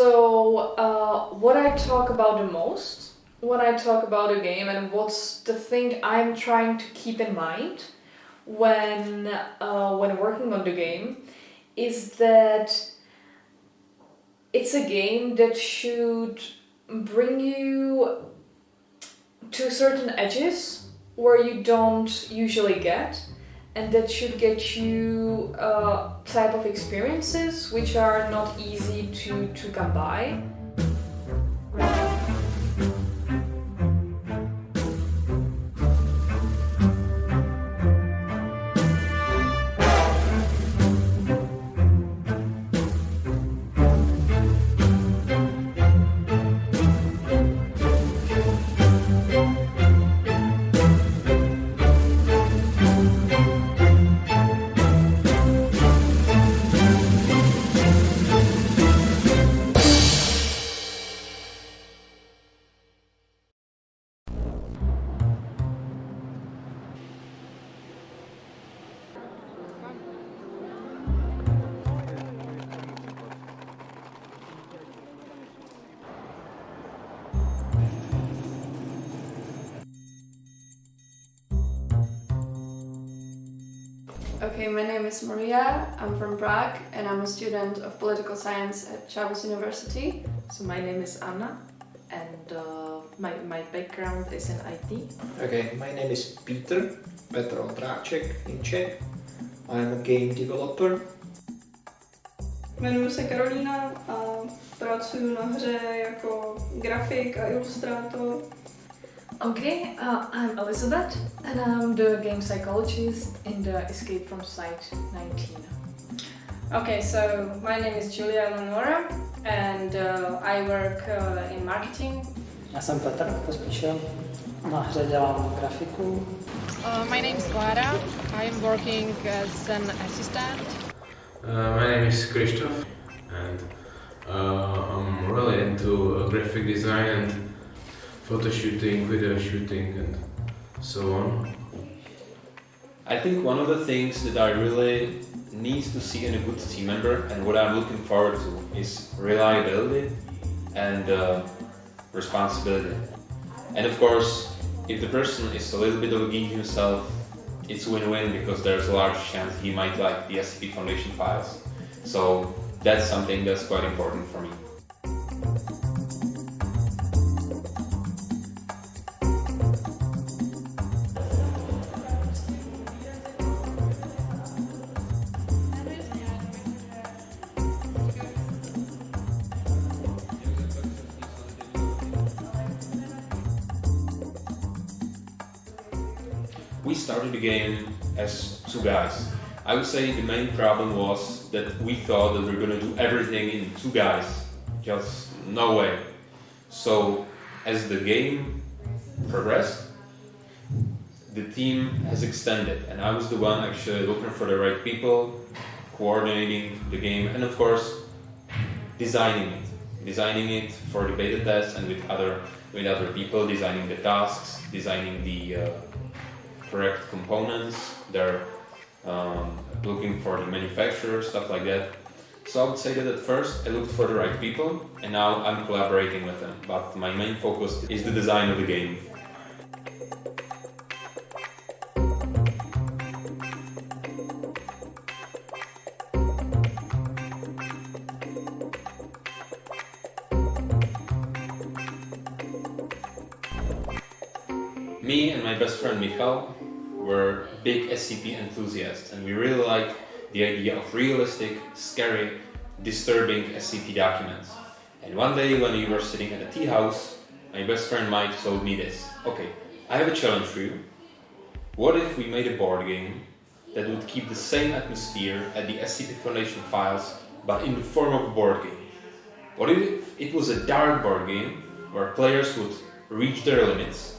What I talk about the most when I talk about a game, and what's the thing I'm trying to keep in mind when working on the game, is that it's a game that should bring you to certain edges where you don't usually get, and that should get you type of experiences which are not easy to come by. Okay, my name is Maria, I'm from Prague and I'm a student of political science at Chavez University. So my name is Anna and my background is in IT. Okay, my name is Petr Ondráček in Czech. I'm a game developer. Jmenuji se Karolína a pracuji na hře jako grafik a ilustrátor. Okay, I'm Elizabeth, and I'm the game psychologist in the Escape from Site 19. Okay, so my name is Julia Eleonora and I work in marketing. Já jsem Petr Pospíšil, na hře dělám grafiku. My name is Clara, I am working as an assistant. My name is Christoph and I'm really into graphic design and photo shooting, video shooting and so on. I think one of the things that I really need to see in a good team member and what I'm looking forward to is reliability and responsibility. And of course, if the person is a little bit of a geek himself, it's win-win because there's a large chance he might like the SCP Foundation files. So that's something that's quite important for me. We started the game as two guys. I would say the main problem was that we thought that we were going to do everything in two guys. Just no way. So as the game progressed, the team has extended and I was the one actually looking for the right people, coordinating the game and of course designing it for the beta test and with other people, designing the tasks, designing the correct components, they're looking for the manufacturer, stuff like that. So I would say that at first I looked for the right people and now I'm collaborating with them, but my main focus is the design of the game. Me and my best friend Michal were big SCP enthusiasts and we really liked the idea of realistic, scary, disturbing SCP documents. And one day when we were sitting at a tea house, my best friend Mike told me this. Okay, I have a challenge for you. What if we made a board game that would keep the same atmosphere as the SCP Foundation files, but in the form of a board game? What if it was a dark board game where players would reach their limits,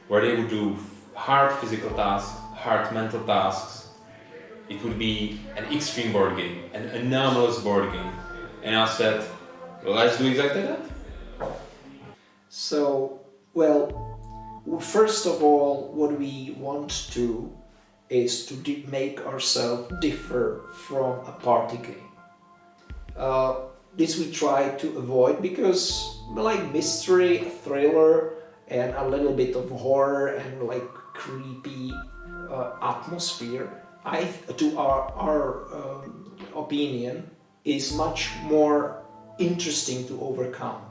where they would do hard physical tasks, hard mental tasks. It would be an extreme board game, an anomalous board game. And I said, let's do exactly that. So, well, first of all, what we want to is to make ourselves differ from a party game. this we try to avoid because like mystery, thriller, and a little bit of horror and like creepy atmosphere, to our opinion, is much more interesting to overcome.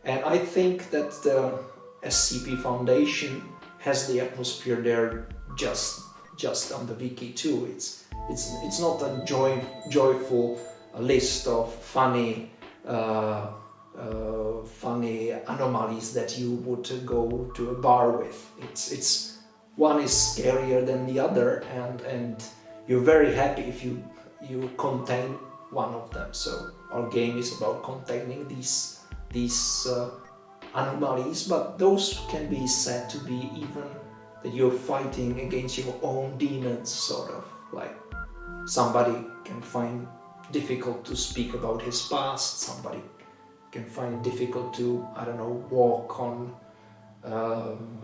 And I think that the SCP Foundation has the atmosphere there just on the wiki too. It's not a joyful list of funny anomalies that you would go to a bar with. It's one is scarier than the other, and you're very happy if you contain one of them. So our game is about containing these anomalies, but those can be said to be even that you're fighting against your own demons, sort of. Like somebody can find difficult to speak about his past, somebody can find it difficult to, I don't know, walk on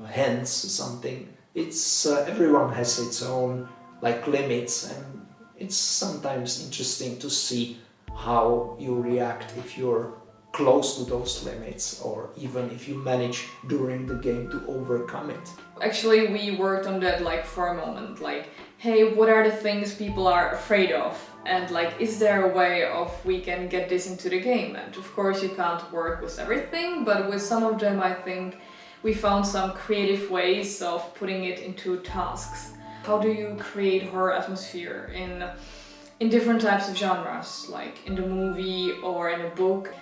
hands or something. It's everyone has its own like limits, and it's sometimes interesting to see how you react if you're close to those limits, or even if you manage during the game to overcome it. Actually, we worked on that like for a moment, like, hey, what are the things people are afraid of? And like, is there a way of we can get this into the game? And of course you can't work with everything, but with some of them I think we found some creative ways of putting it into tasks. How do you create horror atmosphere in different types of genres, like in the movie or in a book?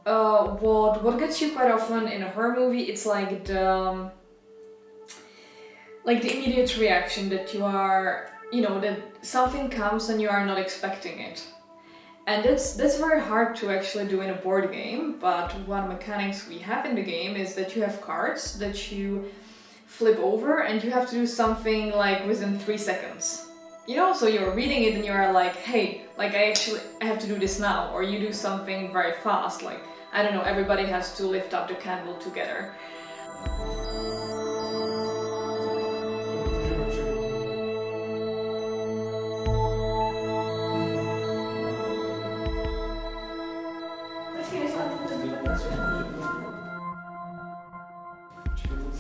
What gets you quite often in a horror movie, it's like the immediate reaction that you are, that something comes and you are not expecting it. And that's very hard to actually do in a board game, but one mechanics we have in the game is that you have cards that you flip over and you have to do something like within 3 seconds. So you're reading it and you're like, hey, like I have to do this now, or you do something very fast, like, I don't know, everybody has to lift up the candle together.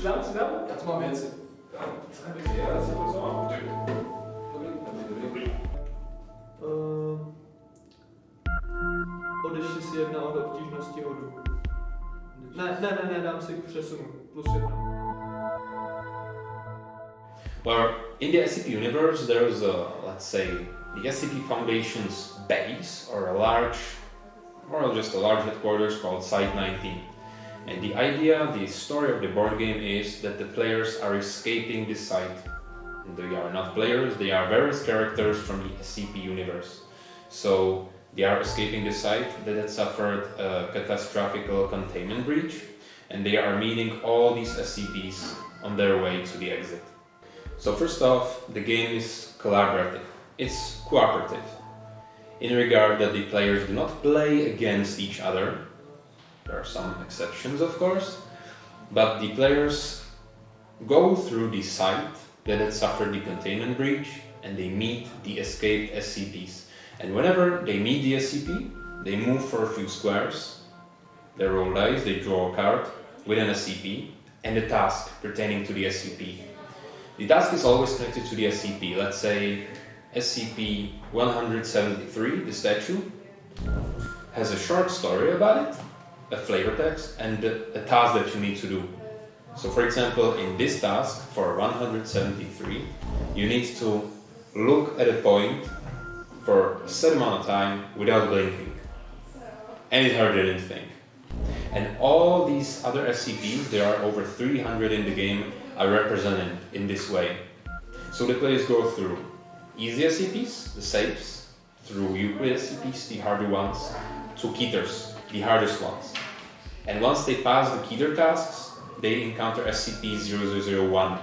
Já to mám věci. Odešli si 1 od obtížnosti hodu. Ne, dám si přesunu. +1. Well, in the SCP universe, there's let's say, the SCP Foundation's base, or a large headquarters called Site-19. And the idea, the story of the board game is that the players are escaping this site. They are not players, they are various characters from the SCP universe. So they are escaping the site that had suffered a catastrophic containment breach, and they are meeting all these SCPs on their way to the exit. So first off, the game is collaborative. It's cooperative, in regard that the players do not play against each other. There are some exceptions, of course, but the players go through the site that had suffered the containment breach, and they meet the escaped SCPs. And whenever they meet the SCP, they move for a few squares, they roll dice, they draw a card with an SCP and a task pertaining to the SCP. The task is always connected to the SCP. Let's say SCP-173, the statue, has a short story about it, a flavor text, and a task that you need to do. So for example, in this task for 173, you need to look at a point for a set amount of time without blinking. And it hurt anything. And all these other SCPs, there are over 300 in the game, are represented in this way. So the players go through easy SCPs, the safes, through Euclid SCPs, the harder ones, to Keeters, the hardest ones. And once they pass the Keeter tasks, they encounter SCP-0001,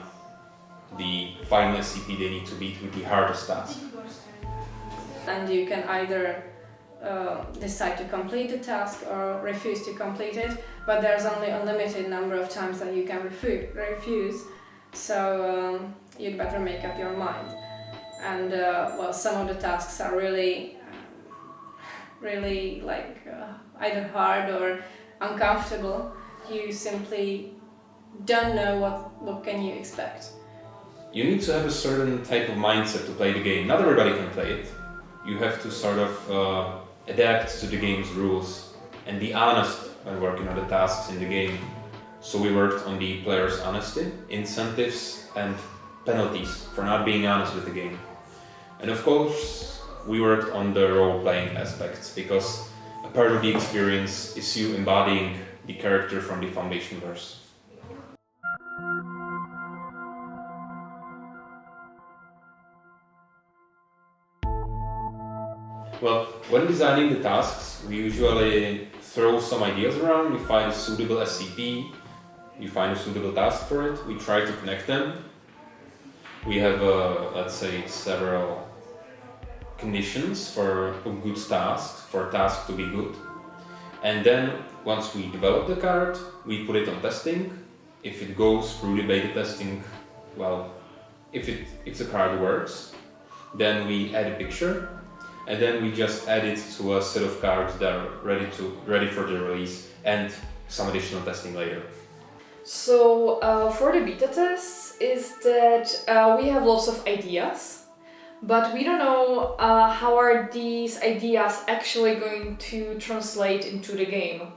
the final SCP they need to beat with the hardest task. And you can either decide to complete the task or refuse to complete it, but there's only a limited number of times that you can refuse, so you'd better make up your mind. And some of the tasks are really really either hard or uncomfortable, you simply don't know what can you expect. You need to have a certain type of mindset to play the game. Not everybody can play it. You have to sort of adapt to the game's rules and be honest when working on the tasks in the game. So we worked on the player's honesty, incentives and penalties for not being honest with the game. And of course, we worked on the role-playing aspects, because a part of the experience is you embodying the character from the Foundation verse. Well, when designing the tasks, we usually throw some ideas around, we find a suitable SCP, we find a suitable task for it, we try to connect them. We have, let's say, several conditions for a good task, for a task to be good. And then, once we develop the card, we put it on testing. If it goes through the beta testing, well, if the card works, then we add a picture. And then we just add it to a set of cards that are ready for the release, and some additional testing later. So for the beta tests is that we have lots of ideas, but we don't know how are these ideas actually going to translate into the game,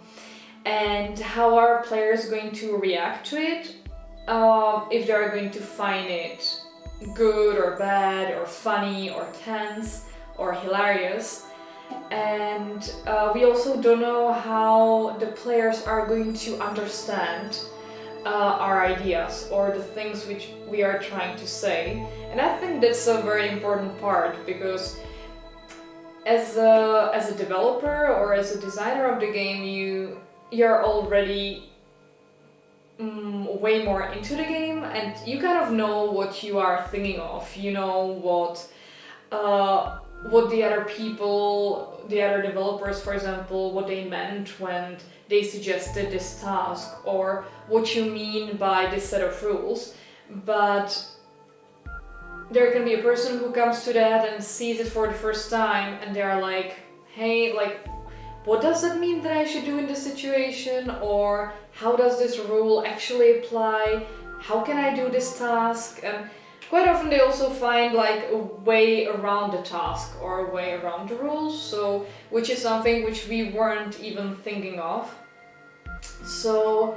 and how are players going to react to it, if they're going to find it good or bad or funny or tense or hilarious. And we also don't know how the players are going to understand our ideas or the things which we are trying to say. And I think that's a very important part, because as a developer or as a designer of the game, you're already way more into the game, and you kind of know what you are thinking of. You know what the other people, the other developers, for example, what they meant when they suggested this task, or what you mean by this set of rules. But there can be a person who comes to that and sees it for the first time, and they're like, hey, what does that mean that I should do in this situation? Or how does this rule actually apply? How can I do this task? And quite often they also find a way around the task or a way around the rules, so which is something which we weren't even thinking of. So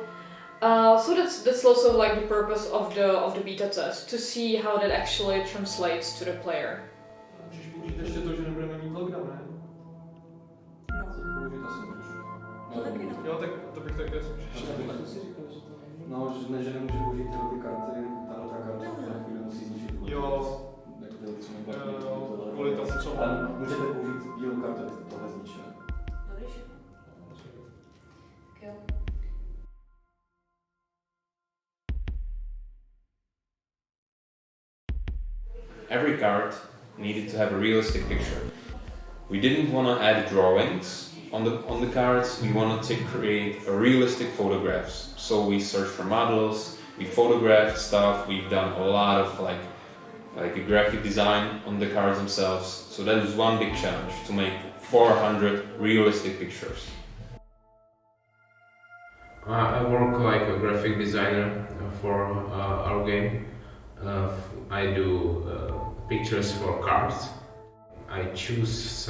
that's also the purpose of the beta test, to see how that actually translates to the player. Můžeš použít ještě to, že nebudeme mít lockdown, ne? To taky no. Jo, tak to bych také slyšel. No, že nemůže použít ty karty, tahle ta karta, která chvíli musí zničit. Jo. Jako ty, co mi platí. Kvůli tomu, co ale můžete použít bílou kartu, tohle zničí. Every card needed to have a realistic picture. We didn't want to add drawings on the cards. We wanted to create a realistic photographs. So we searched for models, we photographed stuff. We've done a lot of like a graphic design on the cards themselves. So that is one big challenge, to make 400 realistic pictures. I work like a graphic designer for our game. I do pictures for cards. I choose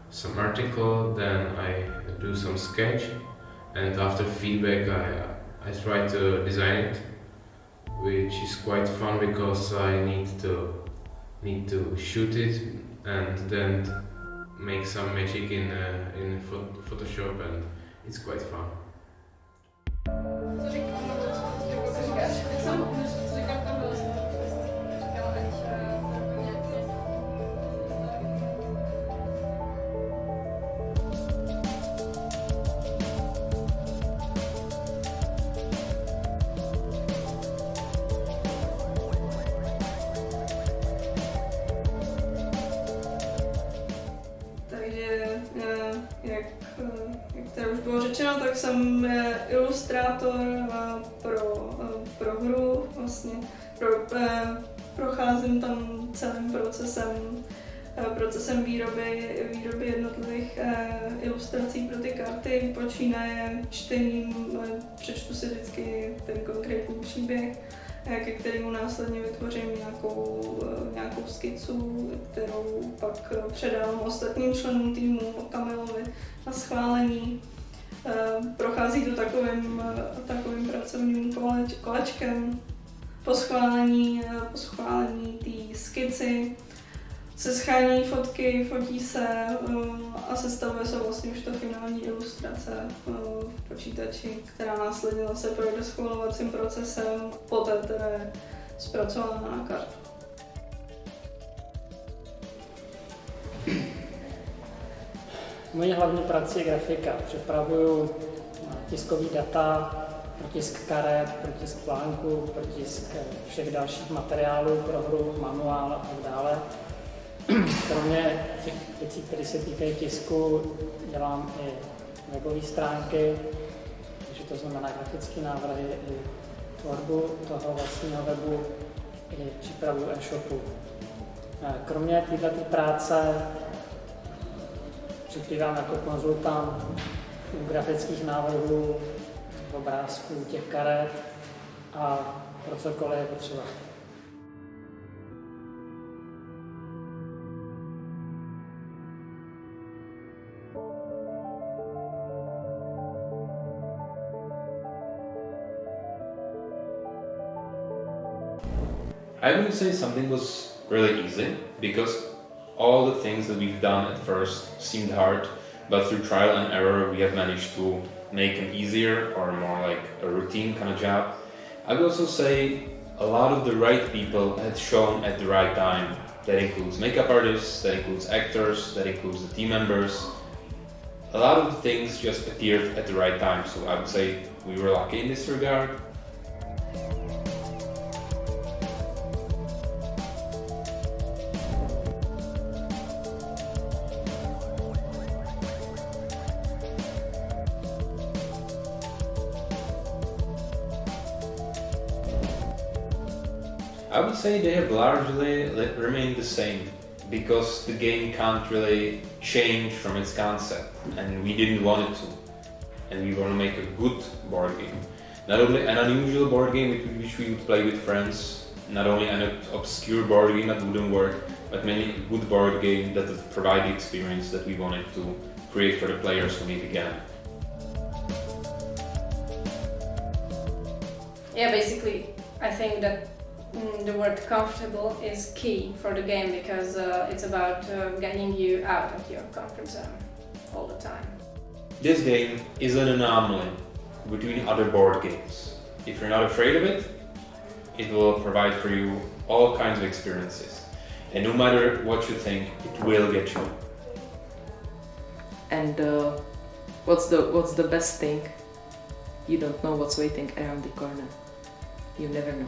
some article, then I do some sketch, and after feedback I try to design it, which is quite fun because I need to shoot it and then make some magic in Photoshop, and it's quite fun. Jak tady už bylo řečeno, tak jsem ilustrátor pro hru, vlastně procházím tam celým procesem procesem výroby jednotlivých ilustrací pro ty karty, počínaje čtením, přečtu si vždycky ten konkrétní příběh, ke kterému následně vytvořím nějakou skicu, kterou pak předávám ostatním členům týmu, Kamilovi na schválení. Prochází to takovým pracovním kolečkem. Po schválení té skici se schání fotky, fotí se a sestavuje se vlastně už ta finální ilustrace v počítači, která následně zase projde schvalovacím procesem, poté teda je zpracována na kartu. Mojí hlavní prací je grafika. Připravuju tiskový data, protisk karet, protisk plánku, protisk všech dalších materiálů pro hru, manuál a tak dále. Kromě těch věcí, které se týkají tisku, dělám i webové stránky, takže to znamená grafické návrhy, i tvorbu toho vlastního webu, i přípravu e-shopu. Kromě této práce přispívám jako konzultant u grafických návrhů, obrázků, těch karet a pro cokoliv je potřeba. I wouldn't say something was really easy, because all the things that we've done at first seemed hard, but through trial and error we have managed to make an easier or more like a routine kind of job. I would also say a lot of the right people had shown at the right time. That includes makeup artists, that includes actors, that includes the team members. A lot of the things just appeared at the right time, so I would say we were lucky in this regard. I would say they have largely remained the same, because the game can't really change from its concept, and we didn't want it to. And we want to make a good board game. Not only an unusual board game which we would play with friends, not only an obscure board game that wouldn't work, but mainly a good board game that would provide the experience that we wanted to create for the players when we began. Yeah, basically, I think that the word comfortable is key for the game, because it's about getting you out of your comfort zone all the time. This game is an anomaly between other board games. If you're not afraid of it, it will provide for you all kinds of experiences. And no matter what you think, it will get you. And what's the best thing? You don't know what's waiting around the corner. You never know.